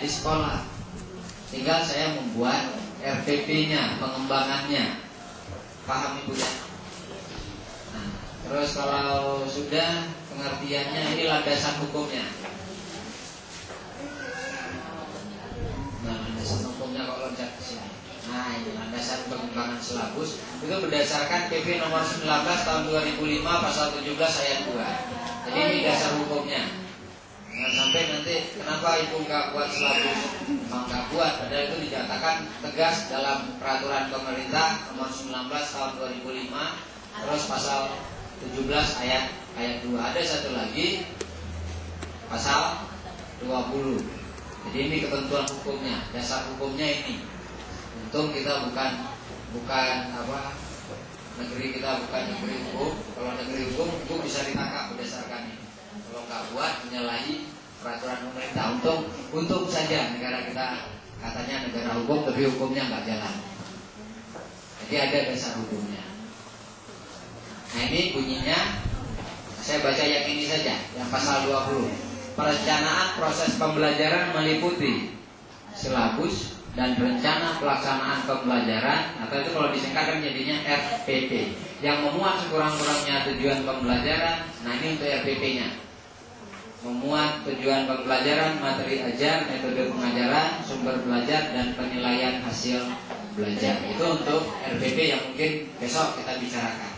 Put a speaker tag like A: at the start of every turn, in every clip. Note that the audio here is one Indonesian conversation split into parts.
A: di sekolah. Tinggal saya membuat RPP-nya, pengembangannya. Paham Ibu ya? Nah, terus kalau sudah pengertiannya, ini landasan hukumnya. Nah, landasan hukumnya kok loncat ke sini. Nah, ini landasan pengembangan silabus itu berdasarkan PP nomor 19 tahun 2005 pasal 17 ayat 2. Jadi ini dasar hukumnya. Jangan sampai nanti kenapa Ibu nggak buat silabus? Memang nggak buat, padahal itu dinyatakan tegas dalam peraturan pemerintah nomor 19 tahun 2005 terus pasal 17 ayat 2. Ada satu lagi pasal 20. Jadi ini ketentuan hukumnya, dasar hukumnya ini. Untung kita bukan negeri kita bukan negeri hukum. Kalau negeri hukum bisa ditangkap berdasarkan ini. Kalau nggak buat menyalahi peraturan pemerintah. Untung saja negara kita katanya negara hukum, tapi hukumnya nggak jalan. Jadi ada dasar hukumnya. Nah ini bunyinya, saya baca yang ini saja, yang pasal 20. Perencanaan proses pembelajaran meliputi silabus dan rencana pelaksanaan pembelajaran, atau itu kalau disingkatkan jadinya RPP, yang memuat sekurang-kurangnya tujuan pembelajaran. Nah ini untuk RPP-nya, memuat tujuan pembelajaran, materi ajar, metode pengajaran, sumber belajar, dan penilaian hasil belajar. Itu untuk RPP yang mungkin besok kita bicarakan.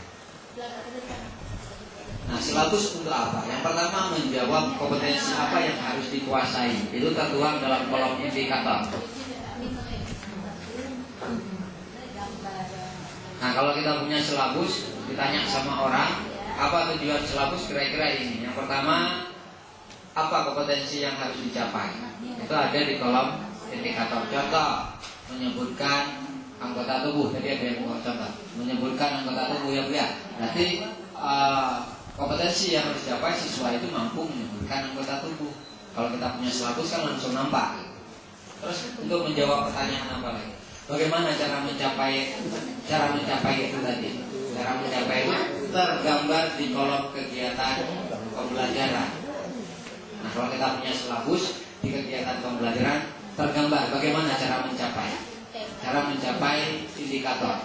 A: Nah, silabus untuk apa? Yang pertama menjawab kompetensi apa yang harus dikuasai. Itu tertuang dalam kolom indikator. Nah, kalau kita punya silabus, ditanya sama orang, apa tujuan silabus kira-kira ini. Yang pertama, apa kompetensi yang harus dicapai? Itu ada di kolom indikator. Contoh, menyebutkan anggota tubuh. Tadi ada yang mau contoh, menyebutkan anggota tubuh ya Bu ya. Berarti kompetensi yang harus dicapai siswa itu mampu menyebutkan anggota tubuh. Kalau kita punya silabus kan langsung nampak. Terus untuk menjawab pertanyaan apa lagi? Bagaimana cara mencapai itu tadi? Cara mencapai itu tergambar di kolom kegiatan pembelajaran. Nah, kalau kita punya silabus di kegiatan pembelajaran tergambar bagaimana cara mencapai. Cara mencapai indikator.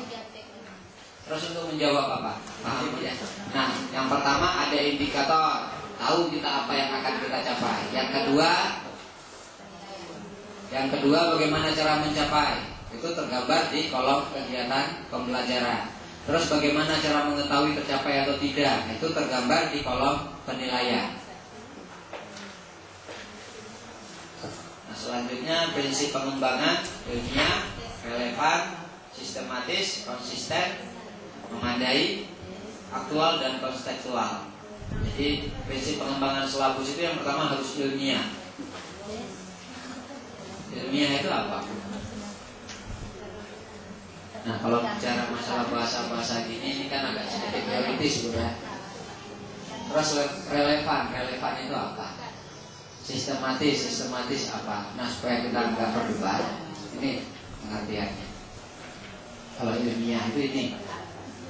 A: Terus untuk menjawab apa? Paham ya? Nah, yang pertama ada indikator, tahu kita apa yang akan kita capai. Yang kedua bagaimana cara mencapai? Itu tergambar di kolom kegiatan pembelajaran. Terus bagaimana cara mengetahui tercapai atau tidak? Itu tergambar di kolom penilaian. Nah, selanjutnya prinsip pengembangan ilmiah, relevan, sistematis, konsisten, memadai, aktual, dan kontekstual. Jadi prinsip pengembangan silabus itu yang pertama harus ilmiah. Ilmiah itu apa? Nah, kalau bicara masalah bahasa-bahasa gini, ini kan agak sedikit teoritis sudah. Terus relevan itu apa? Sistematis apa? Nah, supaya kita nggak berdebat, ini pengertiannya. Kalau ilmiah itu ini,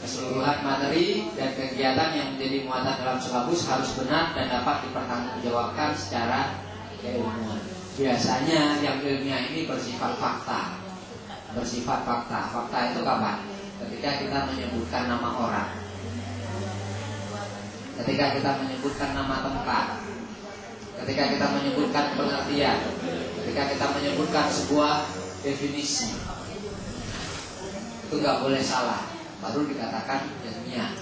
A: keseluruhan materi dan kegiatan yang menjadi muatan dalam silabus harus benar dan dapat dipertanggungjawabkan secara keilmuan. Biasanya yang ilmiah ini bersifat fakta. Fakta itu kapan? Ketika kita menyebutkan nama orang, ketika kita menyebutkan nama tempat, ketika kita menyebutkan pengertian, ketika kita menyebutkan sebuah definisi. Itu nggak boleh salah, baru dikatakan ilmiah.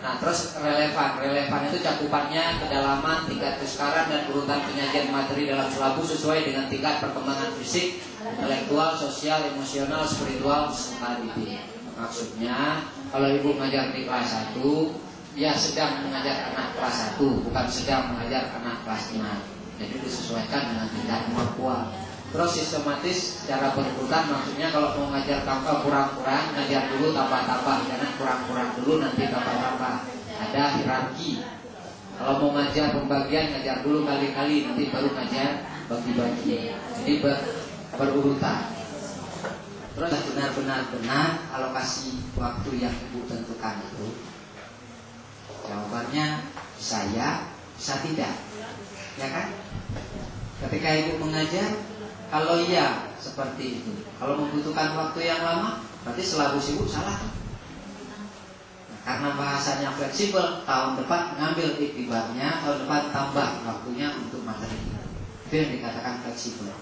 A: Nah, terus relevan itu cakupannya, kedalaman, tingkat kesukaran, dan urutan penyajian materi dalam silabus sesuai dengan tingkat perkembangan fisik, intelektual, sosial, emosional, spiritual, serta didik. Maksudnya, kalau ibu mengajar di kelas 1, ya sedang mengajar anak kelas 1, bukan sedang mengajar anak kelas 6. Jadi disesuaikan dengan tingkat kemampuan. Terus sistematis secara berurutan, maksudnya kalau mau ngajar kurang-kurang, ngajar dulu tambah-tambah. Jangan kurang-kurang dulu nanti tambah-tambah. Ada hierarki. Kalau mau ngajar pembagian, ngajar dulu kali-kali, nanti baru ngajar bagi-bagi. Jadi berurutan. Terus benar-benar alokasi waktu yang ibu tentukan itu, jawabannya bisa ya, bisa tidak. Ya kan? Ketika ibu mengajar, Kalau iya seperti itu, kalau membutuhkan waktu yang lama, berarti selalu sibuk salah. Karena bahasanya fleksibel, tahun depan ngambil iktibarnya, tahun depan tambah waktunya untuk materi. Itu yang dikatakan fleksibel.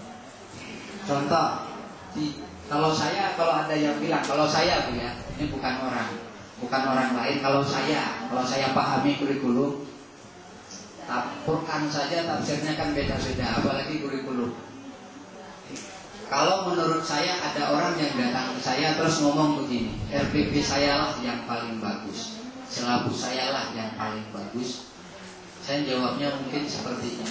A: Contoh, kalau ada yang bilang, kalau saya Bu ya, ini bukan orang lain. Kalau saya pahami kurikulum, Quran saja tafsirnya kan beda-beda, apalagi kurikulum. Kalau menurut saya ada orang yang datang ke saya terus ngomong begini, RPP saya lah yang paling bagus, silabus saya lah yang paling bagus. Saya jawabnya mungkin seperti ini,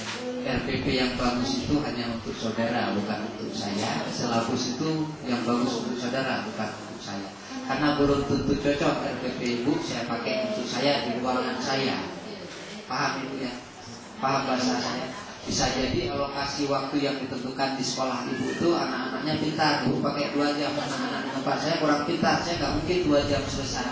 A: RPP yang bagus itu hanya untuk saudara, bukan untuk saya. Silabus itu yang bagus untuk saudara, bukan untuk saya. Karena belum tentu cocok RPP ibu saya pakai untuk saya di ruangan saya. Paham ibu ya? Paham bahasa saya? Bisa jadi alokasi waktu yang ditentukan di sekolah ibu itu anak-anaknya pintar, ibu pakai 2 jam, anak-anak tempat saya kurang pintar, saya nggak mungkin 2 jam selesai.